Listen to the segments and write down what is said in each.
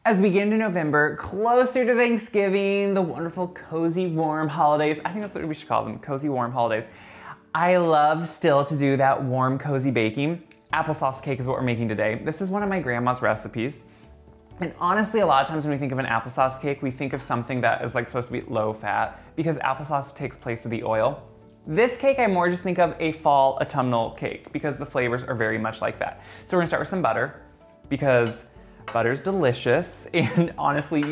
As we get into November, closer to Thanksgiving, the wonderful cozy warm holidays, I think that's what we should call them, cozy warm holidays. I love still to do that warm cozy baking. Applesauce cake is what we're making today. This is one of my grandma's recipes. And honestly, a lot of times when we think of an applesauce cake, we think of something that is like supposed to be low fat because applesauce takes place of the oil. This cake, I more just think of a fall autumnal cake because the flavors are very much like that. So we're gonna start with some butter because butter's delicious, and honestly,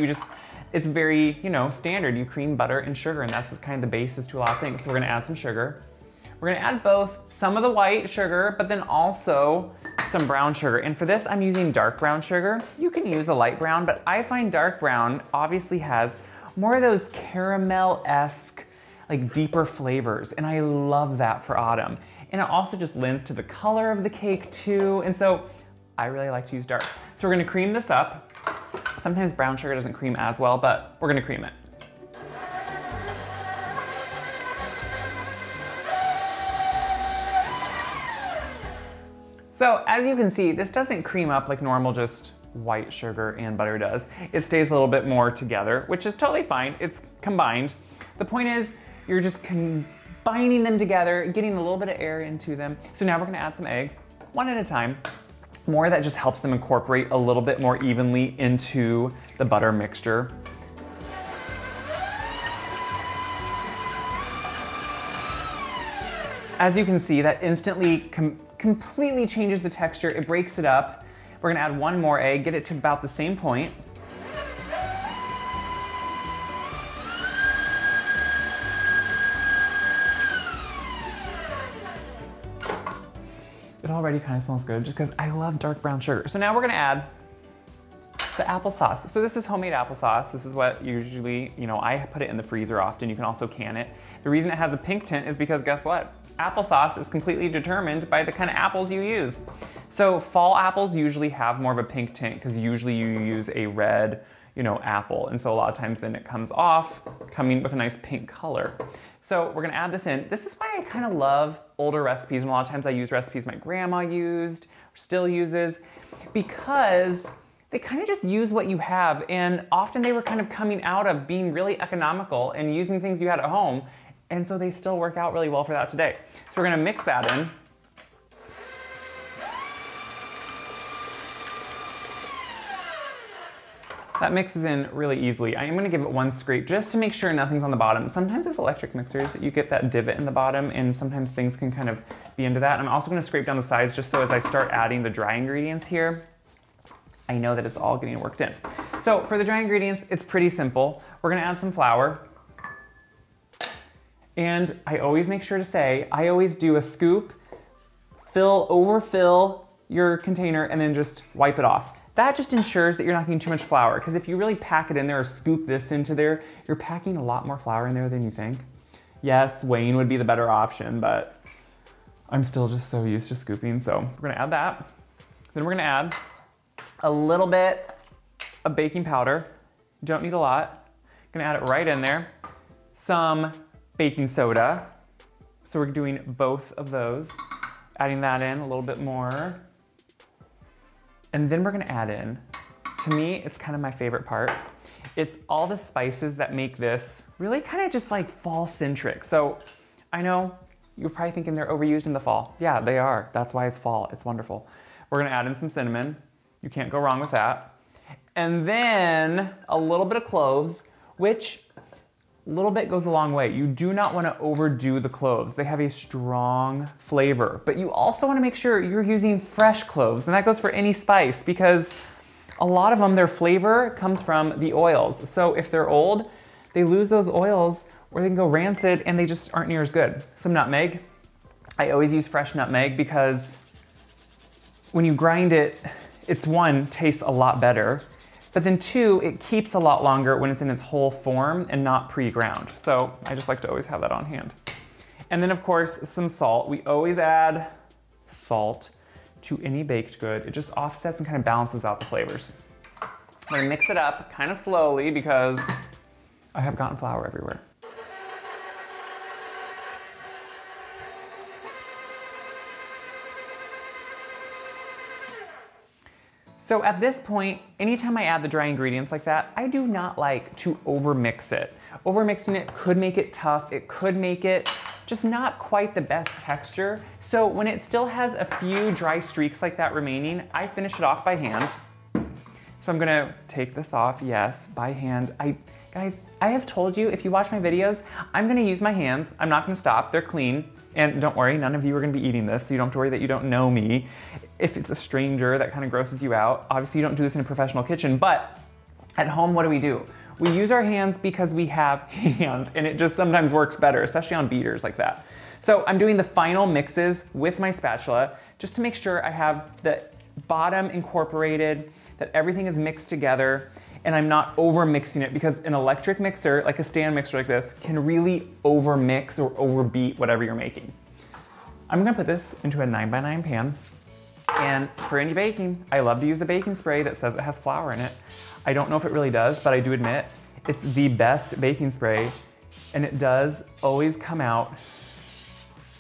it's very, standard. You cream butter and sugar, and that's kind of the basis to a lot of things. So we're gonna add some sugar. We're gonna add both some of the white sugar, but then also some brown sugar. And for this, I'm using dark brown sugar. You can use a light brown, but I find dark brown obviously has more of those caramel-esque, like deeper flavors, and I love that for autumn. And it also just lends to the color of the cake too, and so I really like to use dark. So we're gonna cream this up. Sometimes brown sugar doesn't cream as well, but we're gonna cream it. So as you can see, this doesn't cream up like normal just white sugar and butter does. It stays a little bit more together, which is totally fine. It's combined. The point is, you're just combining them together, getting a little bit of air into them. So now we're gonna add some eggs, one at a time. More that just helps them incorporate a little bit more evenly into the butter mixture. As you can see, that instantly completely changes the texture. It breaks it up. We're gonna add one more egg, get it to about the same point. It already kind of smells good just because I love dark brown sugar. So now we're gonna add the applesauce. So this is homemade applesauce. This is what usually, I put it in the freezer often. You can also can it. The reason it has a pink tint is because guess what? Applesauce is completely determined by the kind of apples you use. So fall apples usually have more of a pink tint because usually you use a red, apple. And so a lot of times then it comes off coming with a nice pink color. So we're gonna add this in. This is why I kind of love older recipes, and a lot of times I use recipes my grandma used, or still uses, because they kind of just use what you have, and often they were kind of coming out of being really economical and using things you had at home, and so they still work out really well for that today. So we're gonna mix that in. That mixes in really easily. I am gonna give it one scrape just to make sure nothing's on the bottom. Sometimes with electric mixers, you get that divot in the bottom, and sometimes things can kind of be into that. I'm also gonna scrape down the sides just so as I start adding the dry ingredients here, I know that it's all getting worked in. So for the dry ingredients, it's pretty simple. We're gonna add some flour. And I always make sure to say, I always do a scoop, overfill your container, and then just wipe it off. That just ensures that you're not getting too much flour, because if you really pack it in there or scoop this into there, you're packing a lot more flour in there than you think. Yes, weighing would be the better option, but I'm still just so used to scooping, so we're gonna add that. Then we're gonna add a little bit of baking powder. You don't need a lot. Gonna add it right in there. Some baking soda. So we're doing both of those. Adding that in a little bit more. And then we're gonna add in, to me, it's kind of my favorite part. It's all the spices that make this really kind of just like fall-centric. So I know you're probably thinking they're overused in the fall. Yeah, they are. That's why it's fall. It's wonderful. We're gonna add in some cinnamon. You can't go wrong with that. And then a little bit of cloves, which a little bit goes a long way. You do not want to overdo the cloves. They have a strong flavor, but you also want to make sure you're using fresh cloves, and that goes for any spice because a lot of them, their flavor comes from the oils. So if they're old, they lose those oils or they can go rancid and they just aren't near as good. Some nutmeg. I always use fresh nutmeg because when you grind it, it's one, tastes a lot better. But then two, it keeps a lot longer when it's in its whole form and not pre-ground. So I just like to always have that on hand. And then of course, some salt. We always add salt to any baked good. It just offsets and kind of balances out the flavors. I'm gonna mix it up kind of slowly because I have gotten flour everywhere. So at this point, anytime I add the dry ingredients like that, I do not like to overmix it. Overmixing it could make it tough. It could make it just not quite the best texture. So when it still has a few dry streaks like that remaining, I finish it off by hand. So I'm gonna take this off, yes, by hand. Guys, I have told you, if you watch my videos, I'm gonna use my hands. I'm not gonna stop, they're clean. And don't worry, none of you are gonna be eating this, so you don't have to worry that you don't know me. If it's a stranger, that kind of grosses you out. Obviously, you don't do this in a professional kitchen, but at home, what do? We use our hands because we have hands, and it just sometimes works better, especially on beaters like that. So I'm doing the final mixes with my spatula, just to make sure I have the bottom incorporated, that everything is mixed together, and I'm not over mixing it, because an electric mixer, like a stand mixer like this, can really over mix or overbeat whatever you're making. I'm gonna put this into a 9x9 pan, and for any baking, I love to use a baking spray that says it has flour in it. I don't know if it really does, but I do admit it's the best baking spray, and it does always come out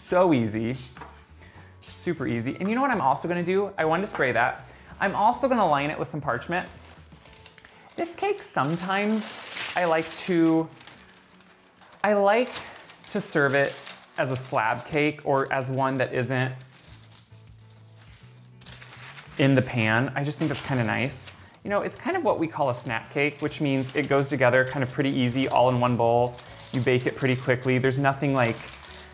so easy, super easy. And you know what I'm also gonna do? I wanted to spray that. I'm also gonna line it with some parchment. This cake, sometimes I like to serve it as a slab cake or as one that isn't in the pan. I just think that's kind of nice. You know, it's kind of what we call a snap cake, which means it goes together kind of pretty easy, all in one bowl. You bake it pretty quickly. There's nothing like,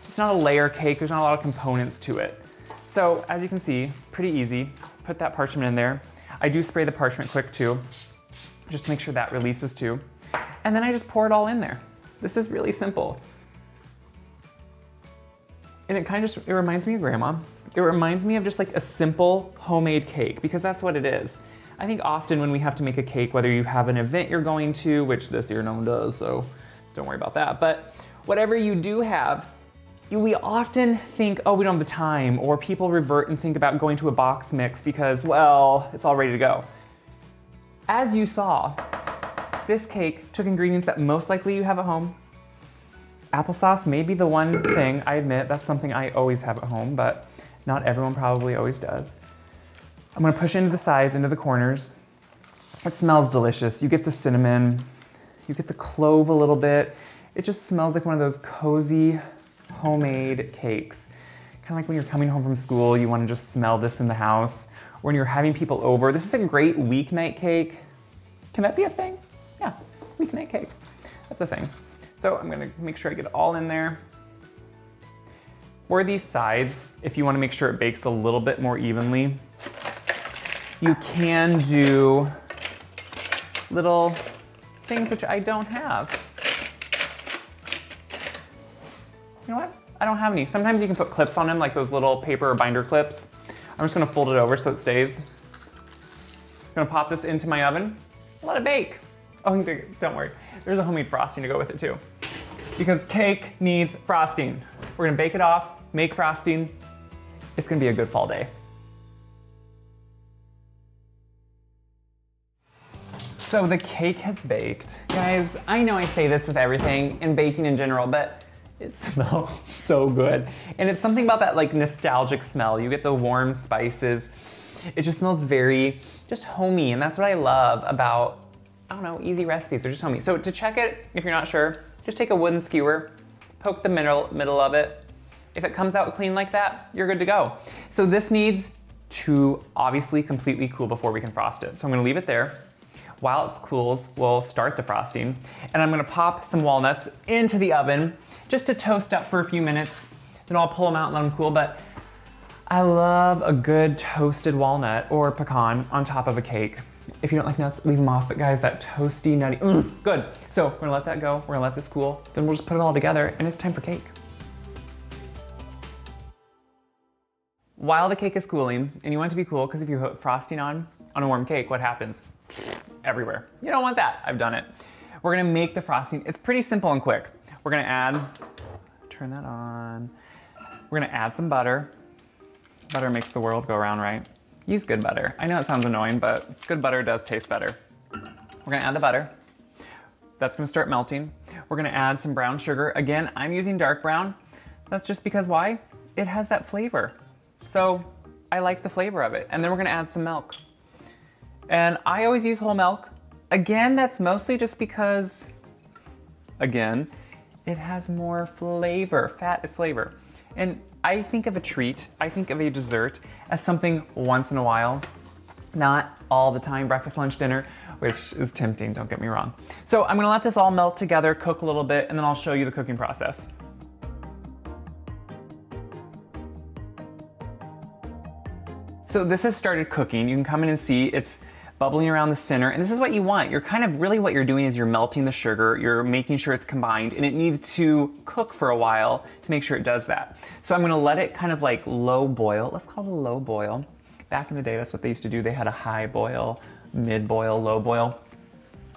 it's not a layer cake. There's not a lot of components to it. So as you can see, pretty easy. Put that parchment in there. I do spray the parchment quick too, just to make sure that releases too. And then I just pour it all in there. This is really simple. And it kind of just, it reminds me of Grandma. It reminds me of just like a simple homemade cake, because that's what it is. I think often when we have to make a cake, whether you have an event you're going to, which this year no one does, so don't worry about that. But whatever you do have, we often think, oh, we don't have the time, or people revert and think about going to a box mix because, well, it's all ready to go. As you saw, this cake took ingredients that most likely you have at home. Applesauce may be the one thing, I admit, that's something I always have at home, but not everyone probably always does. I'm gonna push into the sides, into the corners. It smells delicious. You get the cinnamon, you get the clove a little bit. It just smells like one of those cozy homemade cakes. Kind of like when you're coming home from school, you wanna just smell this in the house. When you're having people over, this is a great weeknight cake. Can that be a thing? Yeah, weeknight cake, that's a thing. So I'm gonna make sure I get it all in there. For these sides, if you wanna make sure it bakes a little bit more evenly, you can do little things which I don't have. You know what? I don't have any. Sometimes you can put clips on them, like those little paper or binder clips. I'm just gonna fold it over so it stays. I'm gonna pop this into my oven, let it bake. Oh, don't worry. There's a homemade frosting to go with it too. Because cake needs frosting. We're gonna bake it off, make frosting. It's gonna be a good fall day. So the cake has baked. Guys, I know I say this with everything and baking in general, but it smells so good. And it's something about that like nostalgic smell. You get the warm spices. It just smells very just homey, and that's what I love about, I don't know, easy recipes. They're just homey. So to check it, if you're not sure, just take a wooden skewer, poke the middle of it. If it comes out clean like that, you're good to go. So this needs to obviously completely cool before we can frost it. So I'm gonna leave it there. While it cools, we'll start the frosting. And I'm gonna pop some walnuts into the oven just to toast up for a few minutes. Then I'll pull them out and let them cool. But I love a good toasted walnut or pecan on top of a cake. If you don't like nuts, leave them off. But guys, that toasty, nutty, good. So we're gonna let that go. We're gonna let this cool. Then we'll just put it all together and it's time for cake. While the cake is cooling, and you want it to be cool, because if you put frosting on a warm cake, what happens? Everywhere. You don't want that. I've done it. We're gonna make the frosting. It's pretty simple and quick. We're gonna add, turn that on. We're gonna add some butter. Butter makes the world go around, right? Use good butter. I know it sounds annoying, but good butter does taste better. We're gonna add the butter. That's gonna start melting. We're gonna add some brown sugar. Again, I'm using dark brown. That's just because why? It has that flavor. So I like the flavor of it. And then we're gonna add some milk. And I always use whole milk. Again, that's mostly just because, again, it has more flavor. Fat is flavor. And I think of a treat, I think of a dessert as something once in a while, not all the time, breakfast, lunch, dinner, which is tempting, don't get me wrong. So I'm gonna let this all melt together, cook a little bit, and then I'll show you the cooking process. So this has started cooking. You can come in and see it's bubbling around the center, and this is what you want. You're kind of, really what you're doing is you're melting the sugar, you're making sure it's combined, and it needs to cook for a while to make sure it does that. So I'm gonna let it kind of like low boil. Let's call it a low boil. Back in the day, that's what they used to do. They had a high boil, mid boil, low boil.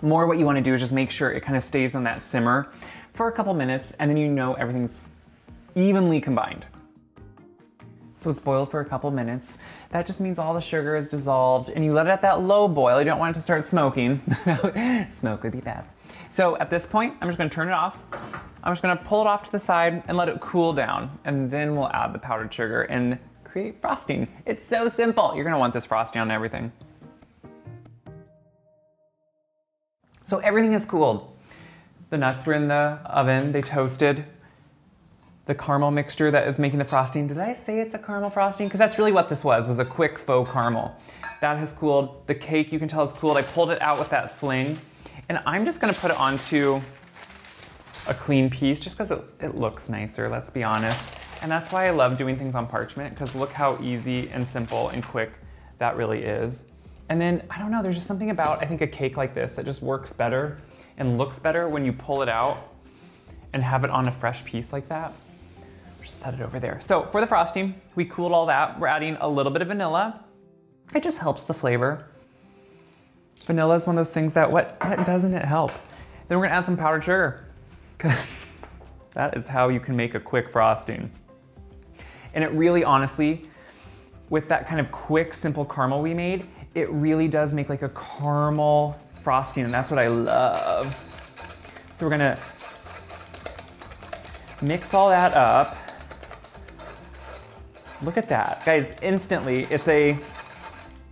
More what you wanna do is just make sure it kind of stays on that simmer for a couple minutes, and then you know everything's evenly combined. So it's boiled for a couple minutes. That just means all the sugar is dissolved, and you let it at that low boil. You don't want it to start smoking. Smoke would be bad. So at this point, I'm just gonna turn it off. I'm just gonna pull it off to the side and let it cool down, and then we'll add the powdered sugar and create frosting. It's so simple. You're gonna want this frosting on everything. So everything is cooled. The nuts were in the oven, they toasted. The caramel mixture that is making the frosting. Did I say it's a caramel frosting? Because that's really what this was a quick faux caramel. That has cooled. The cake, you can tell, is cooled. I pulled it out with that sling, and I'm just gonna put it onto a clean piece just because it looks nicer, let's be honest. And that's why I love doing things on parchment, because look how easy and simple and quick that really is. And then, I don't know, there's just something about, I think, a cake like this that just works better and looks better when you pull it out and have it on a fresh piece like that. Just set it over there. So for the frosting, we cooled all that. We're adding a little bit of vanilla. It just helps the flavor. Vanilla is one of those things that, what doesn't it help? Then we're gonna add some powdered sugar, because that is how you can make a quick frosting. And it really, honestly, with that kind of quick, simple caramel we made, it really does make like a caramel frosting, and that's what I love. So we're gonna mix all that up. Look at that. Guys, instantly, it's a,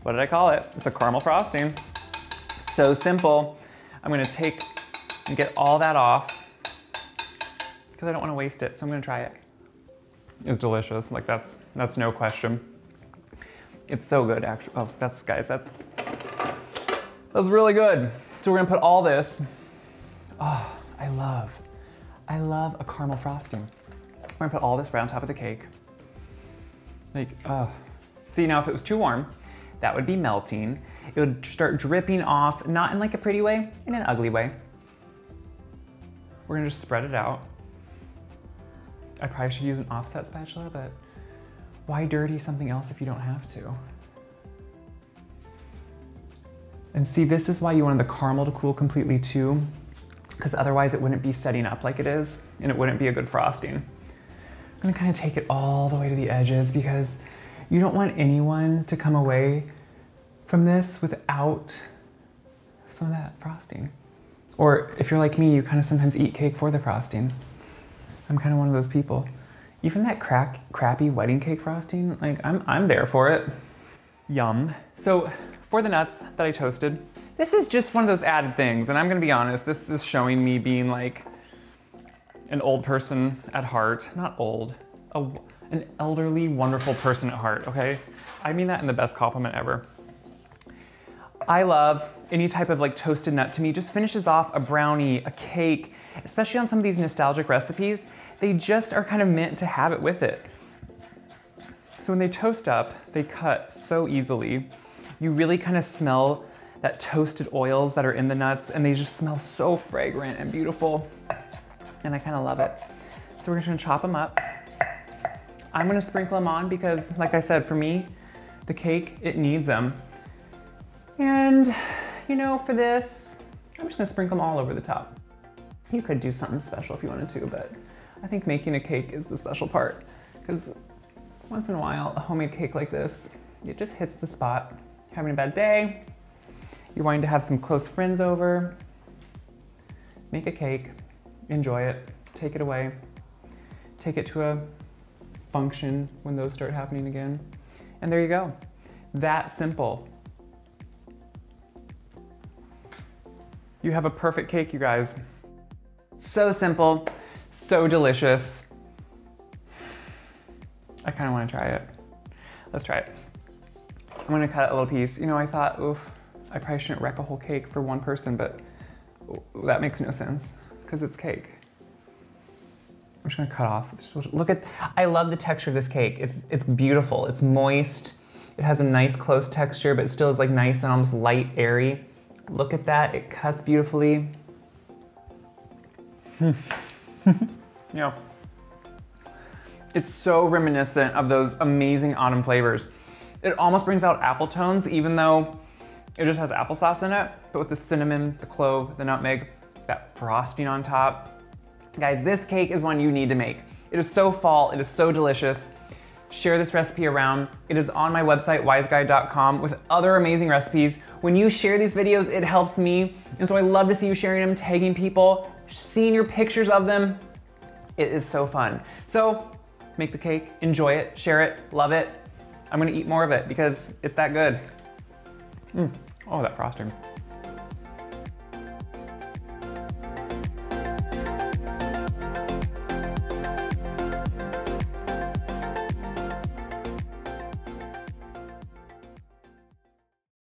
what did I call it? It's a caramel frosting. So simple. I'm gonna take and get all that off because I don't wanna waste it, so I'm gonna try it. It's delicious, like that's no question. It's so good, actually. Oh, guys, that's really good. So we're gonna put all this, oh, I love a caramel frosting. We're gonna put all this right on top of the cake. Like, see, now if it was too warm, that would be melting. It would start dripping off, not in like a pretty way, in an ugly way. We're gonna just spread it out. I probably should use an offset spatula, but why dirty something else if you don't have to? And see, this is why you wanted the caramel to cool completely too, because otherwise it wouldn't be setting up like it is, and it wouldn't be a good frosting. I'm gonna kind of take it all the way to the edges because you don't want anyone to come away from this without some of that frosting. Or if you're like me, you kind of sometimes eat cake for the frosting. I'm kind of one of those people. Even that crappy wedding cake frosting, like I'm there for it. Yum. So for the nuts that I toasted, this is just one of those added things, and I'm gonna be honest, this is showing me being like an old person at heart. Not old, an elderly, wonderful person at heart, okay? I mean that in the best compliment ever. I love any type of like toasted nut. To me, just finishes off a brownie, a cake, especially on some of these nostalgic recipes. They just are kind of meant to have it with it. So when they toast up, they cut so easily. You really kind of smell that toasted oils that are in the nuts, and they just smell so fragrant and beautiful. And I kind of love it. So we're just gonna chop them up. I'm gonna sprinkle them on because, like I said, for me, the cake, it needs them. And, you know, for this, I'm just gonna sprinkle them all over the top. You could do something special if you wanted to, but I think making a cake is the special part, because once in a while, a homemade cake like this, it just hits the spot. Having a bad day, you're wanting to have some close friends over, make a cake, enjoy it, take it away, take it to a function when those start happening again. And there you go. That simple. You have a perfect cake, you guys. So simple, so delicious. I kind of want to try it. Let's try it. I'm gonna cut a little piece. You know, I thought, oof, I probably shouldn't wreck a whole cake for one person, but that makes no sense because it's cake. I'm just gonna cut off. Just look at, I love the texture of this cake. It's beautiful, it's moist. It has a nice close texture, but it still is like nice and almost light, airy. Look at that, it cuts beautifully. Yeah. It's so reminiscent of those amazing autumn flavors. It almost brings out apple tones, even though it just has applesauce in it, but with the cinnamon, the clove, the nutmeg, that frosting on top. Guys, this cake is one you need to make. It is so fall, it is so delicious. Share this recipe around. It is on my website, wiseguy.com, with other amazing recipes. When you share these videos, it helps me, and so I love to see you sharing them, tagging people, seeing your pictures of them. It is so fun. So, make the cake, enjoy it, share it, love it. I'm gonna eat more of it because it's that good. Oh, that frosting.